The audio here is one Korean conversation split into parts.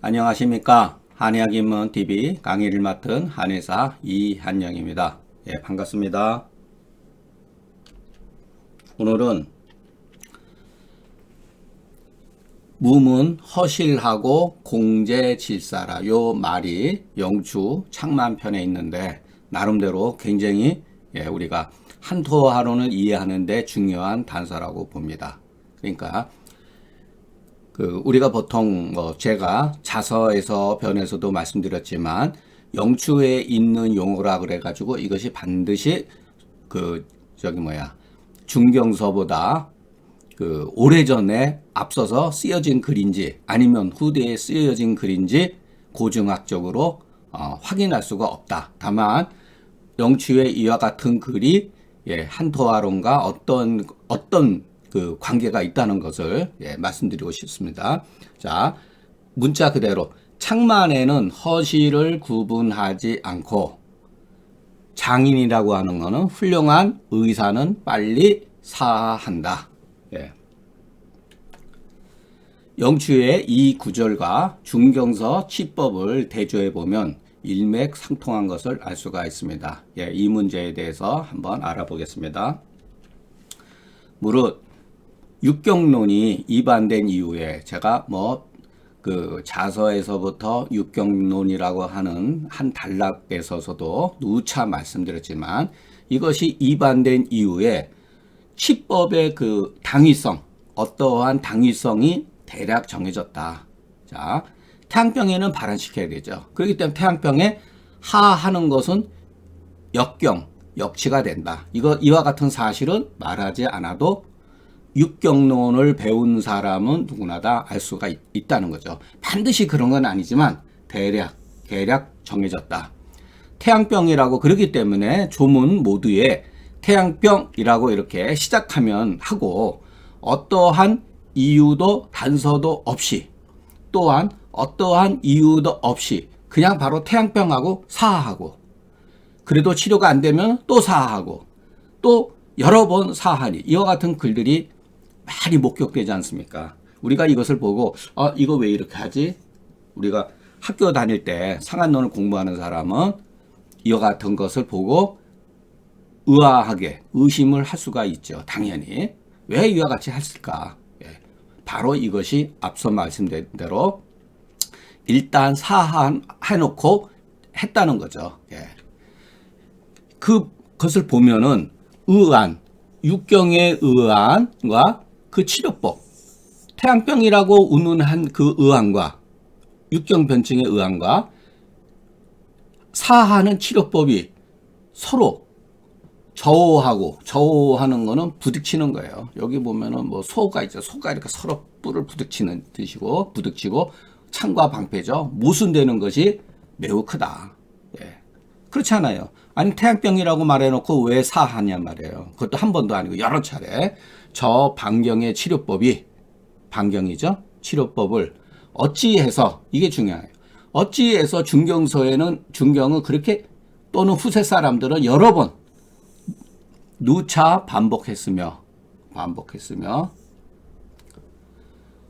안녕하십니까. 한의학입문TV 강의를 맡은 한의사 이한영입니다. 예, 반갑습니다. 오늘은 무문 허실하고 공제질사라 요 말이 영추 창만편에 있는데 나름대로 굉장히 우리가 한토하론을 이해하는데 중요한 단서라고 봅니다. 그러니까 우리가 보통 제가 자서에서 변에서도 말씀드렸지만 영추에 있는 용어라 그래가지고 이것이 반드시 중경서보다 오래전에 앞서서 쓰여진 글인지 아니면 후대에 쓰여진 글인지 고증학적으로 확인할 수가 없다. 다만 영추에 이와 같은 글이 한토하론과 어떤 관계가 있다는 것을 말씀드리고 싶습니다. 자, 문자 그대로 창만에는 허실을 구분하지 않고 장인이라고 하는 것은 훌륭한 의사는 빨리 사한다. 영추의 이 구절과 중경서 치법을 대조해 보면 일맥상통한 것을 알 수가 있습니다. 이 문제에 대해서 한번 알아보겠습니다. 무릇 육경론이 이반된 이후에 제가 자서에서부터 육경론이라고 하는 한 단락에서도 누차 말씀드렸지만 이것이 이반된 이후에 치법의 당위성, 어떠한 당위성이 대략 정해졌다. 자, 태양병에는 발현시켜야 되죠. 그렇기 때문에 태양병에 하하는 것은 역경, 역치가 된다. 이와 같은 사실은 말하지 않아도 육경론을 배운 사람은 누구나 다 알 수가 있다는 거죠. 반드시 그런 건 아니지만 대략 정해졌다. 태양병이라고 그러기 때문에 조문 모두에 태양병이라고 이렇게 시작하면 하고 어떠한 이유도 단서도 없이 또한 어떠한 이유도 없이 그냥 바로 태양병하고 사하하고 그래도 치료가 안 되면 또 사하하고 또 여러 번 사하니 이와 같은 글들이 많이 목격되지 않습니까? 우리가 이것을 보고 이거 왜 이렇게 하지? 우리가 학교 다닐 때 상한론을 공부하는 사람은 이와 같은 것을 보고 의아하게 의심을 할 수가 있죠. 당연히. 왜 이와 같이 했을까? 바로 이것이 앞서 말씀드린 대로 일단 사해놓고 했다는 거죠. 그것을 보면은 의안, 육경의 의안과 그 치료법, 태양병이라고 운운한 그 의안과 육경변증의 의안과 사하는 치료법이 서로 저호하는 거는 부딪히는 거예요. 여기 보면은 소가 있죠. 소가 이렇게 서로 뿔을 부딪히는 뜻이고, 부딪히고, 창과 방패죠. 모순되는 것이 매우 크다. 그렇지 않아요. 아니, 태양병이라고 말해놓고 왜 사하냐 말이에요. 그것도 한 번도 아니고 여러 차례. 저 반경의 치료법이, 반경이죠. 치료법을 어찌해서, 이게 중요해요. 어찌해서 중경은 그렇게 또는 후세 사람들은 여러 번 누차 반복했으며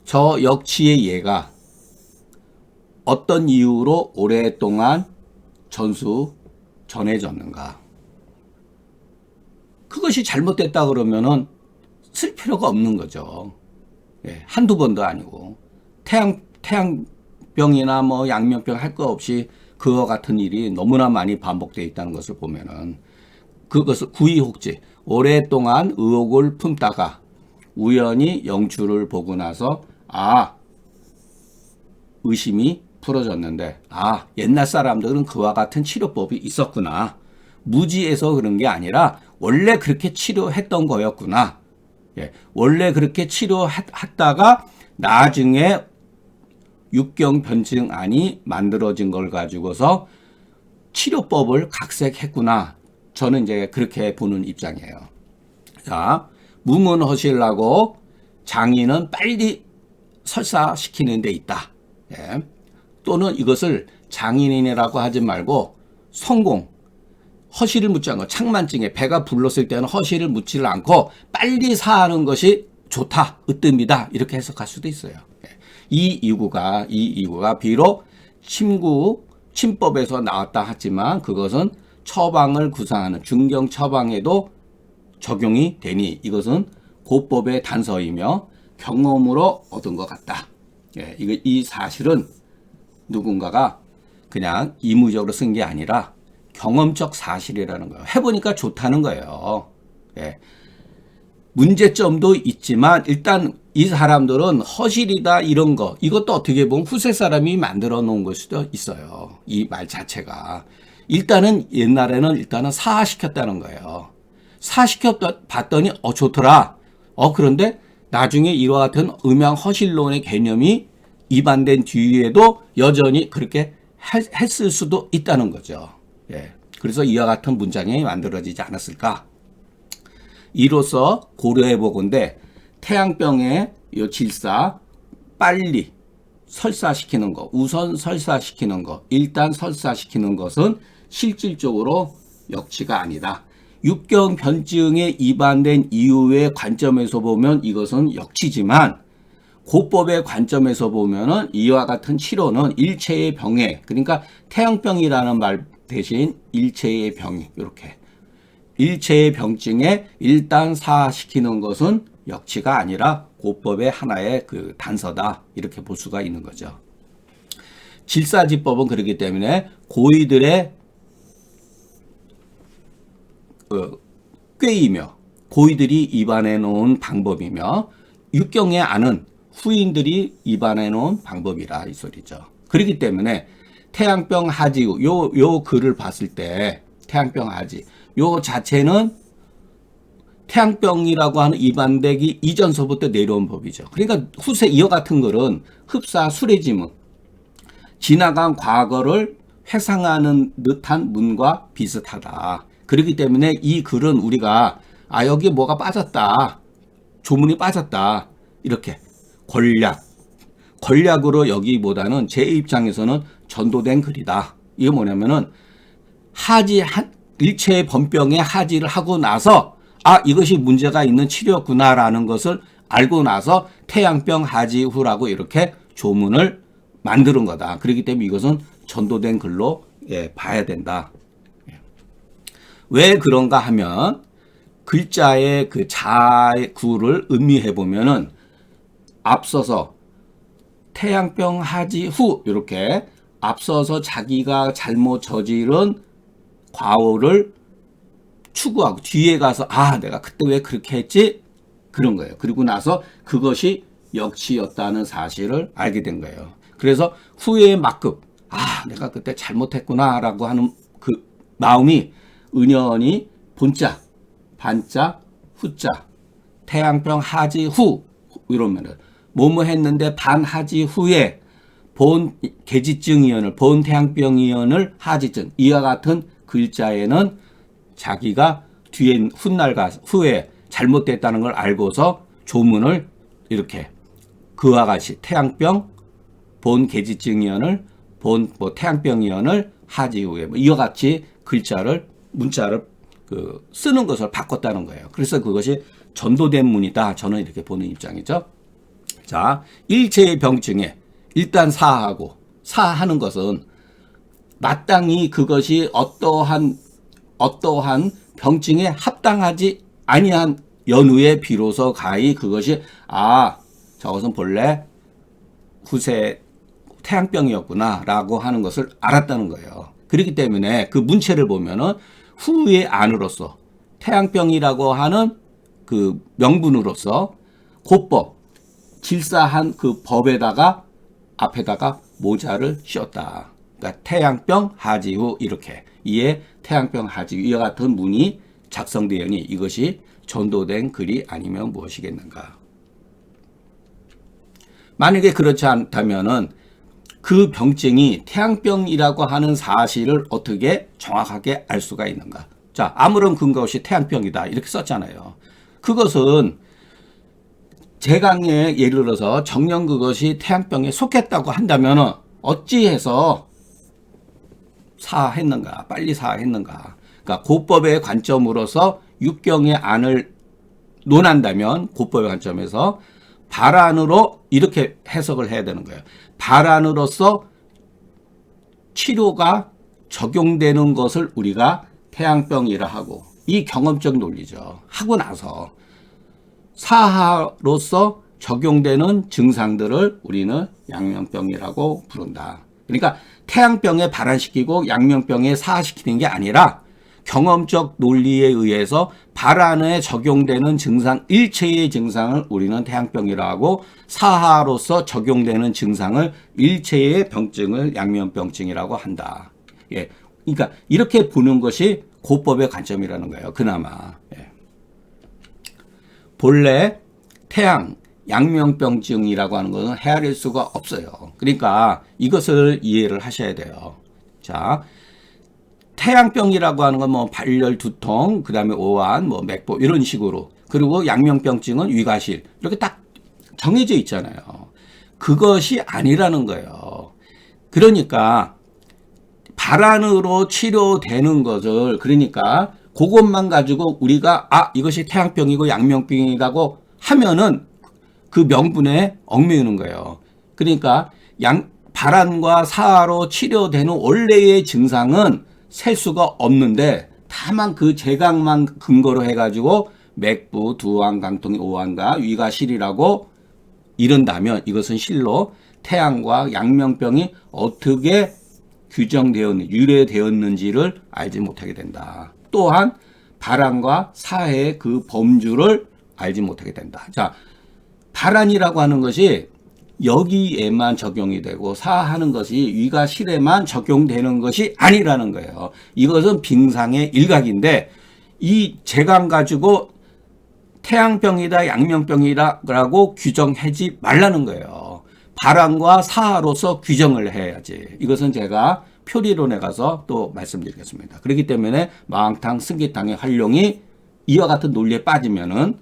저 역치의 예가 어떤 이유로 오랫동안 전해졌는가. 그것이 잘못됐다 그러면은 쓸 필요가 없는 거죠. 한두 번도 아니고 태양병이나 양면병 할 거 없이 그와 같은 일이 너무나 많이 반복되어 있다는 것을 보면은 그것을 구의혹지, 오랫동안 의혹을 품다가 우연히 영추를 보고 나서 의심이 풀어졌는데 옛날 사람들은 그와 같은 치료법이 있었구나. 무지해서 그런 게 아니라 원래 그렇게 치료했던 거였구나. 원래 그렇게 치료했다가 나중에 육경변증안이 만들어진 걸 가지고서 치료법을 각색했구나. 저는 이제 그렇게 보는 입장이에요. 자, 무문허실하고 장인은 빨리 설사시키는 데 있다. 또는 이것을 장인이라고 하지 말고 성공, 허실을 묻지 않고 창만증에 배가 불렀을 때는 허실을 묻지를 않고 빨리 사하는 것이 좋다, 으뜸이다 이렇게 해석할 수도 있어요. 이 이구가 비록 침법에서 나왔다 하지만 그것은 처방을 구상하는 중경 처방에도 적용이 되니 이것은 고법의 단서이며 경험으로 얻은 것 같다. 예, 이 사실은 누군가가 그냥 의무적으로 쓴 게 아니라 경험적 사실이라는 거예요. 해보니까 좋다는 거예요. 예. 문제점도 있지만 일단 이 사람들은 허실이다 이런 거 이것도 어떻게 보면 후세 사람이 만들어 놓은 걸 수도 있어요. 이 말 자체가. 일단은 옛날에는 일단은 사화시켰다는 거예요. 사화시켜 봤더니 좋더라. 그런데 나중에 이와 같은 음양 허실론의 개념이 이반된 뒤에도 여전히 그렇게 했을 수도 있다는 거죠. 예. 그래서 이와 같은 문장이 만들어지지 않았을까? 이로써 고려해 보건대 태양병의 이 질사 빨리 설사시키는 것, 우선 설사시키는 것, 일단 설사시키는 것은 실질적으로 역치가 아니다. 육경 변증에 위반된 이유의 관점에서 보면 이것은 역치지만 고법의 관점에서 보면은 이와 같은 치료는 일체의 병에, 그러니까 태양병이라는 말 대신 일체의 병이 이렇게 일체의 병증에 일단 사시키는 것은 역치가 아니라 고법의 하나의 그 단서다 이렇게 볼 수가 있는 거죠. 질사지법은 그렇기 때문에 고의들의 꾀이며 고의들이 입안해 놓은 방법이며 육경에 아는 후인들이 입안해 놓은 방법이라 이 소리죠. 그렇기 때문에 태양병 하지 요 글을 봤을 때 태양병 하지 요 자체는 태양병이라고 하는 입안되기 이전서부터 내려온 법이죠. 그러니까 후세 이와 같은 글은 흡사 수레지문 지나간 과거를 회상하는 듯한 문과 비슷하다. 그렇기 때문에 이 글은 우리가 여기 뭐가 빠졌다. 조문이 빠졌다. 이렇게 권략으로 여기보다는 제 입장에서는 전도된 글이다. 이게 뭐냐면은 일체의 번병의 하지를 하고 나서 이것이 문제가 있는 치료구나라는 것을 알고 나서 태양병 하지후라고 이렇게 조문을 만드는 거다. 그렇기 때문에 이것은 전도된 글로 봐야 된다. 왜 그런가 하면 글자의 그 자구를 음미해 보면은 앞서서 태양병 하지후 이렇게 앞서서 자기가 잘못 저지른 과오를 추구하고 뒤에 가서 내가 그때 왜 그렇게 했지? 그런 거예요. 그리고 나서 그것이 역치였다는 사실을 알게 된 거예요. 그래서 후회의 막급 내가 그때 잘못했구나 라고 하는 그 마음이 은연히 본자, 반자, 후자 태양병 하지 후 이러면은 뭐뭐 했는데 반하지 후에 본 계지증이언을 본 태양병이언을 하지증 이와 같은 글자에는 자기가 뒤에 훗날 후에 잘못됐다는 걸 알고서 조문을 이렇게 그와 같이 태양병 본 계지증이언을 본 태양병이언을 하지 후에 이와 같이 문자를 쓰는 것을 바꿨다는 거예요. 그래서 그것이 전도된 문이다. 저는 이렇게 보는 입장이죠. 자, 일체의 병증에 일단 사하는 것은 마땅히 그것이 어떠한 병증에 합당하지 아니한 연후에 비로소 가히 그것이 저것은 본래 후세 태양병이었구나라고 하는 것을 알았다는 거예요. 그렇기 때문에 그 문체를 보면은 후의 안으로서 태양병이라고 하는 그 명분으로서 고법 질사한 그 법에다가 앞에다가 모자를 씌웠다. 그러니까 태양병 하지후 이렇게 이에 태양병 하지후 이와 같은 문이 작성되으니 이것이 전도된 글이 아니면 무엇이겠는가. 만약에 그렇지 않다면은 그 병증이 태양병이라고 하는 사실을 어떻게 정확하게 알 수가 있는가. 자, 아무런 근거 없이 태양병이다 이렇게 썼잖아요. 그것은 제강에 예를 들어서 정녕 그것이 태양병에 속했다고 한다면은 어찌해서 사했는가, 빨리 사했는가. 그러니까 고법의 관점으로서 육경의 안을 논한다면 고법의 관점에서 발안으로 이렇게 해석을 해야 되는 거예요. 발안으로서 치료가 적용되는 것을 우리가 태양병이라 하고, 이 경험적 논리죠. 하고 나서 사하로서 적용되는 증상들을 우리는 양명병이라고 부른다. 그러니까 태양병에 발안시키고 양명병에 사하시키는 게 아니라 경험적 논리에 의해서 발안에 적용되는 증상 일체의 증상을 우리는 태양병이라고 하고, 사하로서 적용되는 증상을 일체의 병증을 양면병증이라고 한다. 예, 그러니까 이렇게 보는 것이 고법의 관점이라는 거예요. 그나마. 예. 본래 태양 양명병증이라고 하는 것은 헤아릴 수가 없어요. 그러니까 이것을 이해를 하셔야 돼요. 자, 태양병이라고 하는 건 뭐 발열, 두통, 그 다음에 오한, 뭐 맥보 이런 식으로, 그리고 양명병증은 위가실, 이렇게 딱 정해져 있잖아요. 그것이 아니라는 거예요. 그러니까 발안으로 치료되는 것을, 그러니까 그것만 가지고 우리가 이것이 태양병이고 양명병이라고 하면은 그 명분에 얽매이는 거예요. 그러니까 발안과 사하로 치료되는 원래의 증상은 셀 수가 없는데, 다만 그 제각만 근거로 해가지고 맥부, 두환, 강통, 오한과 위가실이라고 이른다면 이것은 실로 태양과 양명병이 어떻게 규정되었는지, 유래되었는지를 알지 못하게 된다. 또한 발안과 사해의 그 범주를 알지 못하게 된다. 자, 발안이라고 하는 것이 여기에만 적용이 되고 사하는 것이 위가 실에만 적용되는 것이 아니라는 거예요. 이것은 빙상의 일각인데, 이 재강 가지고 태양병이다 양명병이라고 규정하지 말라는 거예요. 발안과 사하로서 규정을 해야지. 이것은 제가 표리론에 가서 또 말씀드리겠습니다. 그렇기 때문에 마왕탕, 승기탕의 활용이 이와 같은 논리에 빠지면은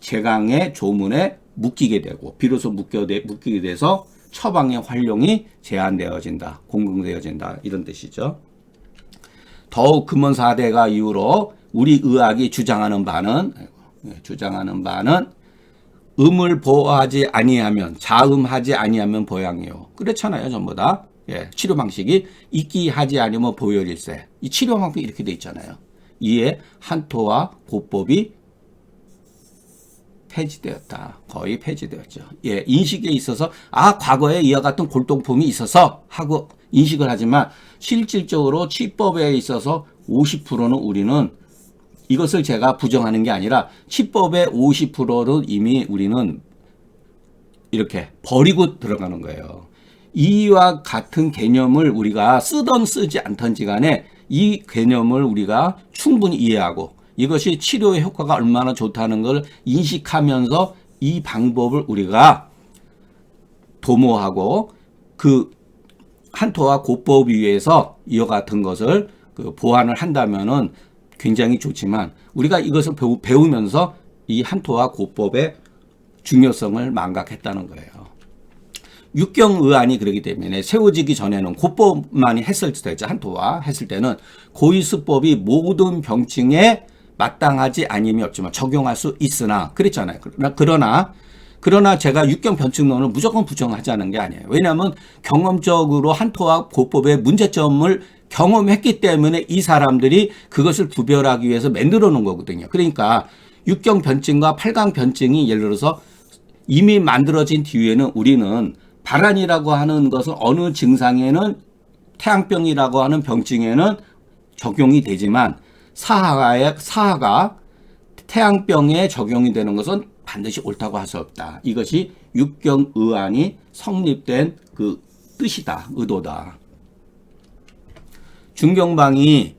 재강의 조문에 묶이게 되고, 비로소 묶이게 돼서 처방의 활용이 제한되어진다, 공공되어진다, 이런 뜻이죠. 더욱 금원사대가 이후로 우리 의학이 주장하는 바는 음을 보호하지 아니하면, 자음하지 아니하면 보양이요. 그렇잖아요, 전부 다. 예, 치료 방식이 익기하지 아니면 보혈일세. 이 치료 방법이 이렇게 돼 있잖아요. 이에 한토와 고법이 폐지되었다. 거의 폐지되었죠. 예, 인식에 있어서 과거에 이와 같은 골동품이 있어서 하고 인식을 하지만, 실질적으로 치법에 있어서 50%는 우리는, 이것을 제가 부정하는 게 아니라 치법의 50%는 이미 우리는 이렇게 버리고 들어가는 거예요. 이와 같은 개념을 우리가 쓰던 쓰지 않던지 간에 이 개념을 우리가 충분히 이해하고, 이것이 치료의 효과가 얼마나 좋다는 걸 인식하면서 이 방법을 우리가 도모하고, 그 한토와 고법 위에서 이와 같은 것을 보완을 한다면은 굉장히 좋지만, 우리가 이것을 배우면서 이 한토와 고법의 중요성을 망각했다는 거예요. 육경의안이 그러기 때문에 세워지기 전에는 고법만이 했을 때죠. 한토와 했을 때는 고의수법이 모든 병증에 마땅하지 아님이 없지만 적용할 수 있으나, 그랬잖아요. 그러나 제가 육경변증론을 무조건 부정하자는 게 아니에요. 왜냐하면 경험적으로 한토와 고법의 문제점을 경험했기 때문에 이 사람들이 그것을 구별하기 위해서 만들어 놓은 거거든요. 그러니까 육경변증과 팔강변증이 예를 들어서 이미 만들어진 뒤에는 우리는 발안이라고 하는 것은 어느 증상에는, 태양병이라고 하는 병증에는 적용이 되지만, 사하가 태양병에 적용이 되는 것은 반드시 옳다고 할 수 없다. 이것이 육경의안이 성립된 그 뜻이다, 의도다. 중경방이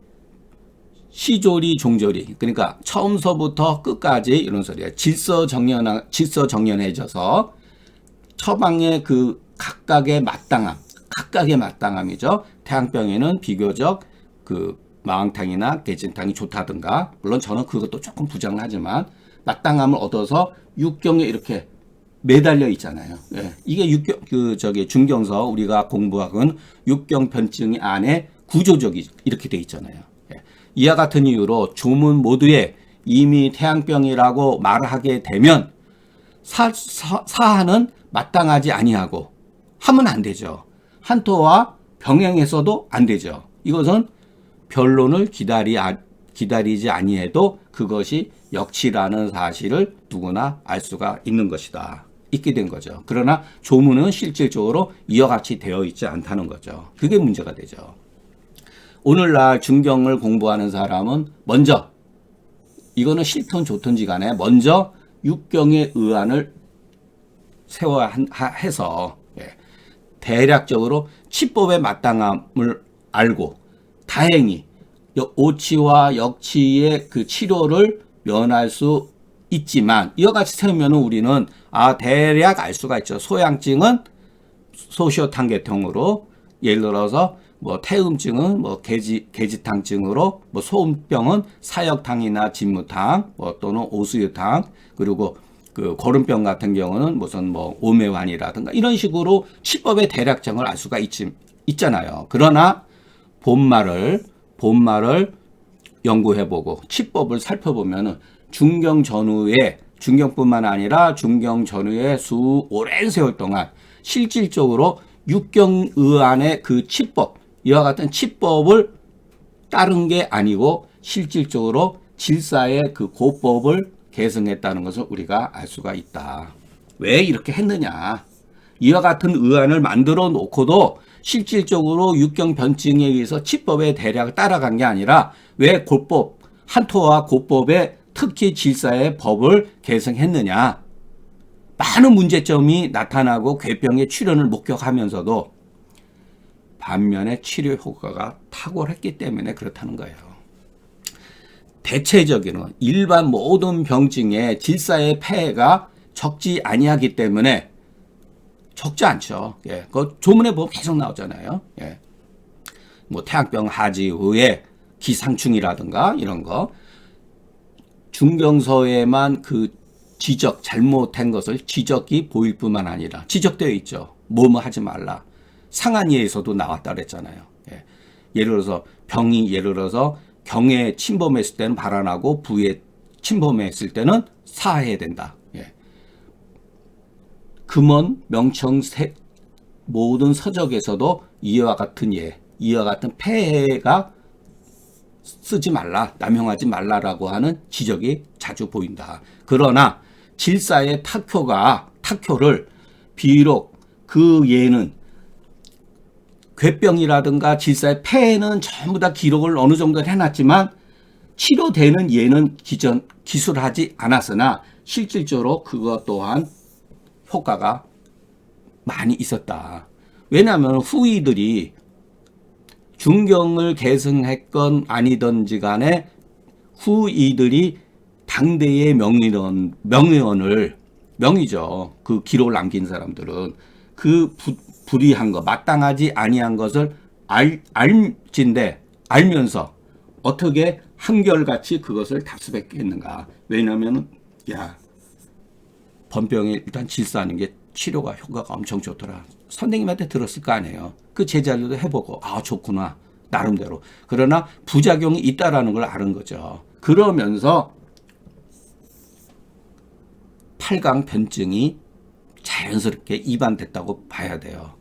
시조리 종조리, 그러니까 처음서부터 끝까지 이런 소리야. 질서정연해져서 처방의 그 각각의 마땅함이죠. 태양병에는 비교적 그 마왕탕이나 개진탕이 좋다든가, 물론 저는 그것도 조금 부정을 하지만 마땅함을 얻어서 육경에 이렇게 매달려 있잖아요. 예. 이게 중경서 우리가 공부하건 육경변증 안에 구조적이 이렇게 돼 있잖아요. 예. 이와 같은 이유로 조문 모두에 이미 태양병이라고 말하게 되면 사하는 마땅하지 아니하고 하면 안 되죠. 한토와 병행해서도 안 되죠. 이것은 변론을 기다리지 아니해도 그것이 역치라는 사실을 누구나 알 수가 있는 것이다. 있게 된 거죠. 그러나 조문은 실질적으로 이와 같이 되어 있지 않다는 거죠. 그게 문제가 되죠. 오늘날 중경을 공부하는 사람은 먼저 이거는 싫든 좋든지 간에 먼저 육경의 의안을 세워야 해서 대략적으로 치법의 마땅함을 알고 다행히 오치와 역치의 그 치료를 면할 수 있지만 이와 같이 세우면 우리는 대략 알 수가 있죠. 소양증은 소시오탄계통으로 예를 들어서 뭐 태음증은 뭐 계지탕증으로 뭐 소음병은 사역탕이나 진무탕 뭐 또는 오수유탕 그리고 그 고름병 같은 경우는 무슨 뭐 오매환이라든가 이런 식으로 치법의 대략정을 알 수가 있잖아요. 그러나 본말을 연구해보고 치법을 살펴보면은 중경 전후에 중경뿐만 아니라 중경 전후에 오랜 세월 동안 실질적으로 육경의안의 그 치법 이와 같은 치법을 따른 게 아니고 실질적으로 질사의 그 고법을 계승했다는 것을 우리가 알 수가 있다. 왜 이렇게 했느냐? 이와 같은 의안을 만들어 놓고도 실질적으로 육경 변증에 의해서 치법의 대략을 따라간 게 아니라 왜 고법, 한토와 고법의 특히 질사의 법을 계승했느냐? 많은 문제점이 나타나고 괴병의 출현을 목격하면서도 반면에 치료 효과가 탁월했기 때문에 그렇다는 거예요. 대체적인 일반 모든 병증에 질사의 폐해가 적지 아니하기 때문에 적지 않죠. 그 조문에 보면 계속 나오잖아요. 뭐 태양병 하지 후에 기상충이라든가 이런 거 중경서에만 그 잘못한 것을 지적이 보일 뿐만 아니라 지적되어 있죠. 뭐뭐 하지 말라. 상한예에서도 나왔다 그랬잖아요. 예를 들어서 예를 들어서 경에 침범했을 때는 발환하고 부에 침범했을 때는 사해야 된다. 금원, 명청, 모든 서적에서도 이와 같은 폐해가 쓰지 말라, 남용하지 말라라고 하는 지적이 자주 보인다. 그러나 질사의 탁효를 비록 그 예는 괴병이라든가 질사의 폐해는 전부 다 기록을 어느 정도 해놨지만 치료되는 예는 기술하지 않았으나 실질적으로 그것 또한 효과가 많이 있었다. 왜냐하면 후이들이 중경을 계승했건 아니든지 간에 후이들이 당대의 명의죠. 그 기록을 남긴 사람들은 그 불의한 것, 마땅하지 아니한 것을 알면서 어떻게 한결같이 그것을 답습했겠는가. 왜냐하면 번병에 일단 질사하는 게 치료가 효과가 엄청 좋더라. 선생님한테 들었을 거 아니에요. 그 제자들도 해보고 좋구나 나름대로. 그러나 부작용이 있다라는 걸 아는 거죠. 그러면서 8강 변증이 자연스럽게 이반됐다고 봐야 돼요.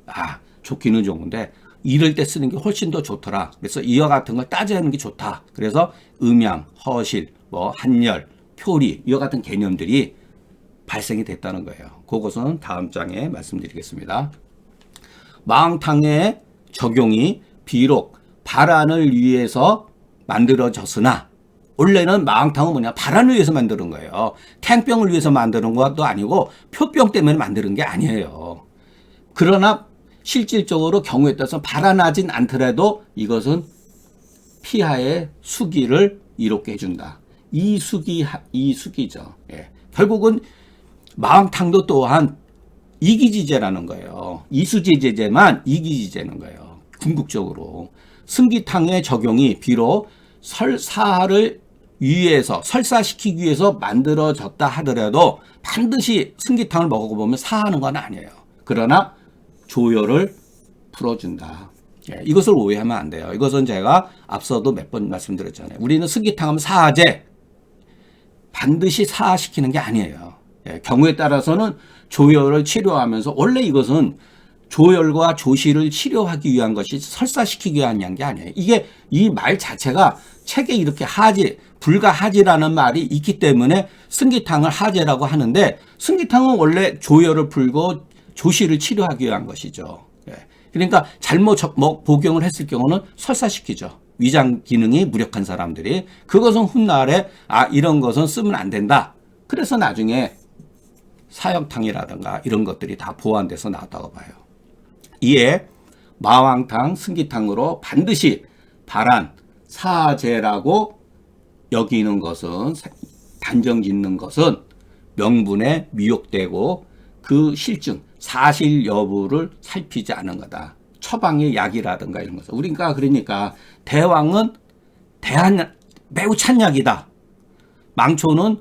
좋기는 좋은데 이럴 때 쓰는 게 훨씬 더 좋더라. 그래서 이와 같은 걸 따져하는 게 좋다. 그래서 음양, 허실, 한열, 표리 이와 같은 개념들이 발생이 됐다는 거예요. 그것은 다음 장에 말씀드리겠습니다. 마왕탕의 적용이 비록 발안을 위해서 만들어졌으나 원래는 마왕탕은 뭐냐? 발안을 위해서 만드는 거예요. 태양병을 위해서 만드는 것도 아니고 표병 때문에 만드는 게 아니에요. 그러나 실질적으로 경우에 따라서 발안하진 않더라도 이것은 피하의 수기를 이롭게 해준다. 이 수기죠. 결국은 마왕탕도 또한 이기지제라는 거예요. 이수지제제만 이기지제는 거예요. 궁극적으로. 승기탕의 적용이 비록 설사를 설사시키기 위해서 만들어졌다 하더라도 반드시 승기탕을 먹어보면 사하는 건 아니에요. 그러나 조혈을 풀어준다. 이것을 오해하면 안 돼요. 이것은 제가 앞서도 몇 번 말씀드렸잖아요. 우리는 승기탕 하면 사하제, 반드시 사하시키는 게 아니에요. 예, 경우에 따라서는 조혈을 치료하면서 원래 이것은 조혈과 조실을 치료하기 위한 것이 설사시키기 위한 게 아니에요. 이게 이 말 자체가 책에 이렇게 하지, 불가하지라는 말이 있기 때문에 승기탕을 하제라고 하는데 승기탕은 원래 조혈을 풀고 조실을 치료하기 위한 것이죠. 예. 그러니까 잘못 복용을 했을 경우는 설사시키죠. 위장 기능이 무력한 사람들이. 그것은 훗날에 이런 것은 쓰면 안 된다. 그래서 나중에 사형탕이라든가 이런 것들이 다 보완돼서 나왔다고 봐요. 이에 마왕탕, 승기탕으로 반드시 발한, 사제라고 여기는 것은, 단정 짓는 것은 명분에 미혹되고 그 실증, 사실 여부를 살피지 않은 거다. 처방의 약이라든가 이런 것을. 우리가 그러니까 대왕은 매우 찬약이다. 망초는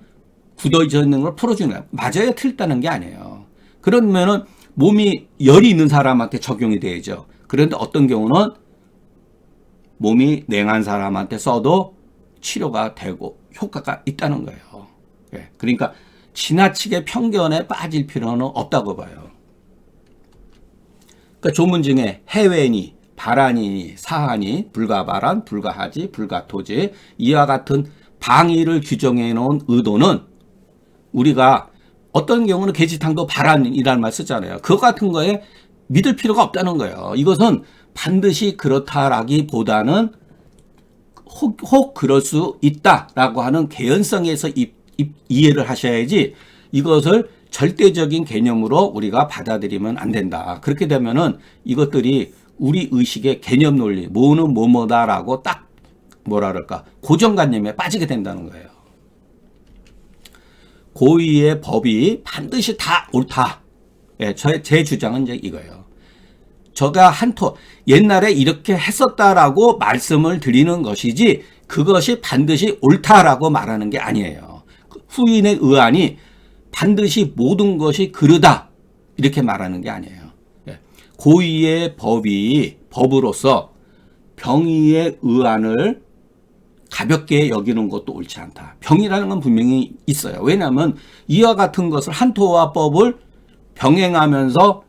굳어져 있는 걸 풀어주는 거야. 맞아야 틀렸다는 게 아니에요. 그러면은 몸이 열이 있는 사람한테 적용이 되죠. 그런데 어떤 경우는 몸이 냉한 사람한테 써도 치료가 되고 효과가 있다는 거예요. 예. 그러니까 지나치게 편견에 빠질 필요는 없다고 봐요. 그러니까 조문 중에 해외니, 발한이니, 사한이, 불가발한, 불가하지, 불가토지 이와 같은 방위를 규정해 놓은 의도는 우리가 어떤 경우는 계지탕도 발한이라는 말 쓰잖아요. 그거 같은 거에 믿을 필요가 없다는 거예요. 이것은 반드시 그렇다라기보다는 혹 그럴 수 있다라고 하는 개연성에서 이해를 하셔야지 이것을 절대적인 개념으로 우리가 받아들이면 안 된다. 그렇게 되면은 이것들이 우리 의식의 개념 논리, 뭐는 뭐뭐다라고 딱 뭐라 그럴까 고정관념에 빠지게 된다는 거예요. 고의의 법이 반드시 다 옳다. 예, 제 주장은 이제 이거예요. 제가 옛날에 이렇게 했었다라고 말씀을 드리는 것이지 그것이 반드시 옳다라고 말하는 게 아니에요. 후인의 의안이 반드시 모든 것이 그르다 이렇게 말하는 게 아니에요. 예. 고의의 법이 법으로서 병의의 의안을 가볍게 여기는 것도 옳지 않다. 병이라는 건 분명히 있어요. 왜냐하면 이와 같은 것을 한토화법을 병행하면서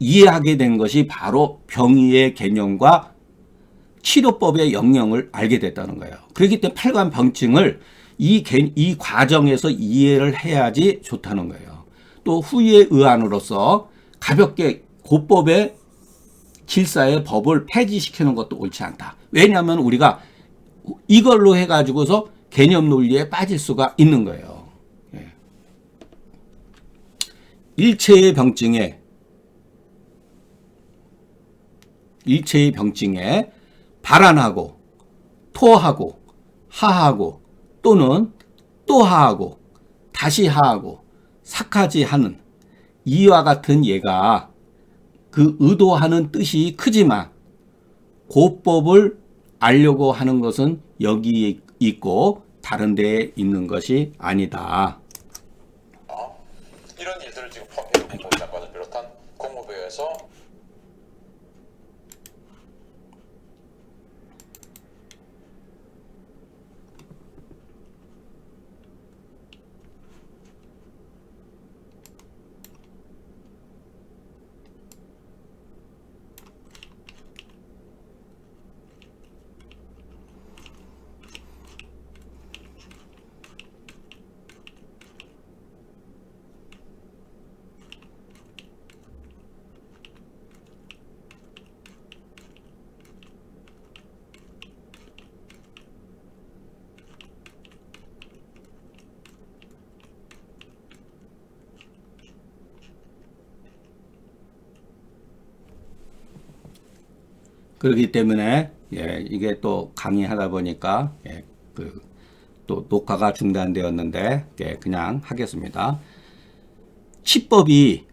이해하게 된 것이 바로 병의의 개념과 치료법의 영역을 알게 됐다는 거예요. 그렇기 때문에 팔관병증을 이 과정에서 이해를 해야지 좋다는 거예요. 또 후의 의안으로서 가볍게 고법의 질사의 법을 폐지시키는 것도 옳지 않다. 왜냐하면 우리가 이걸로 해가지고서 개념 논리에 빠질 수가 있는 거예요. 예. 일체의 병증에 발한하고 토하고 하하고 또는 또 하하고 다시 하하고 삭하지 하는 이와 같은 예가 그 의도하는 뜻이 크지만 고법을 알려고 하는 것은 여기 있고 다른 데에 있는 것이 아니다. 이런 일들을 지금 포함해서 국무부 장관을 비롯한 국무부에서 그렇기 때문에 이게 또 강의하다 보니까 또 녹화가 중단되었는데 그냥 하겠습니다. 치법이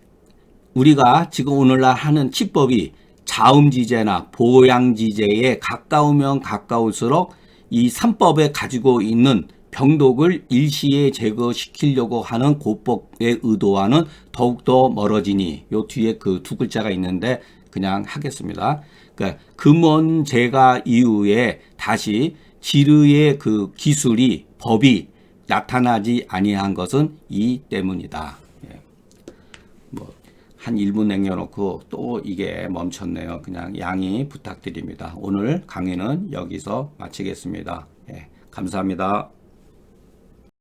우리가 지금 오늘날 하는 치법이 자음지제나 보양지제에 가까우면 가까울수록 이 3법에 가지고 있는 병독을 일시에 제거시키려고 하는 고법의 의도와는 더욱더 멀어지니 요 뒤에 그 두 글자가 있는데 그냥 하겠습니다. 그러니까 금원 제가 이후에 다시 지르의 그 기술이 법이 나타나지 아니한 것은 이 때문이다. 한 1분 남겨놓고 또 이게 멈췄네요. 그냥 양해 부탁드립니다. 오늘 강의는 여기서 마치겠습니다. 예, 감사합니다.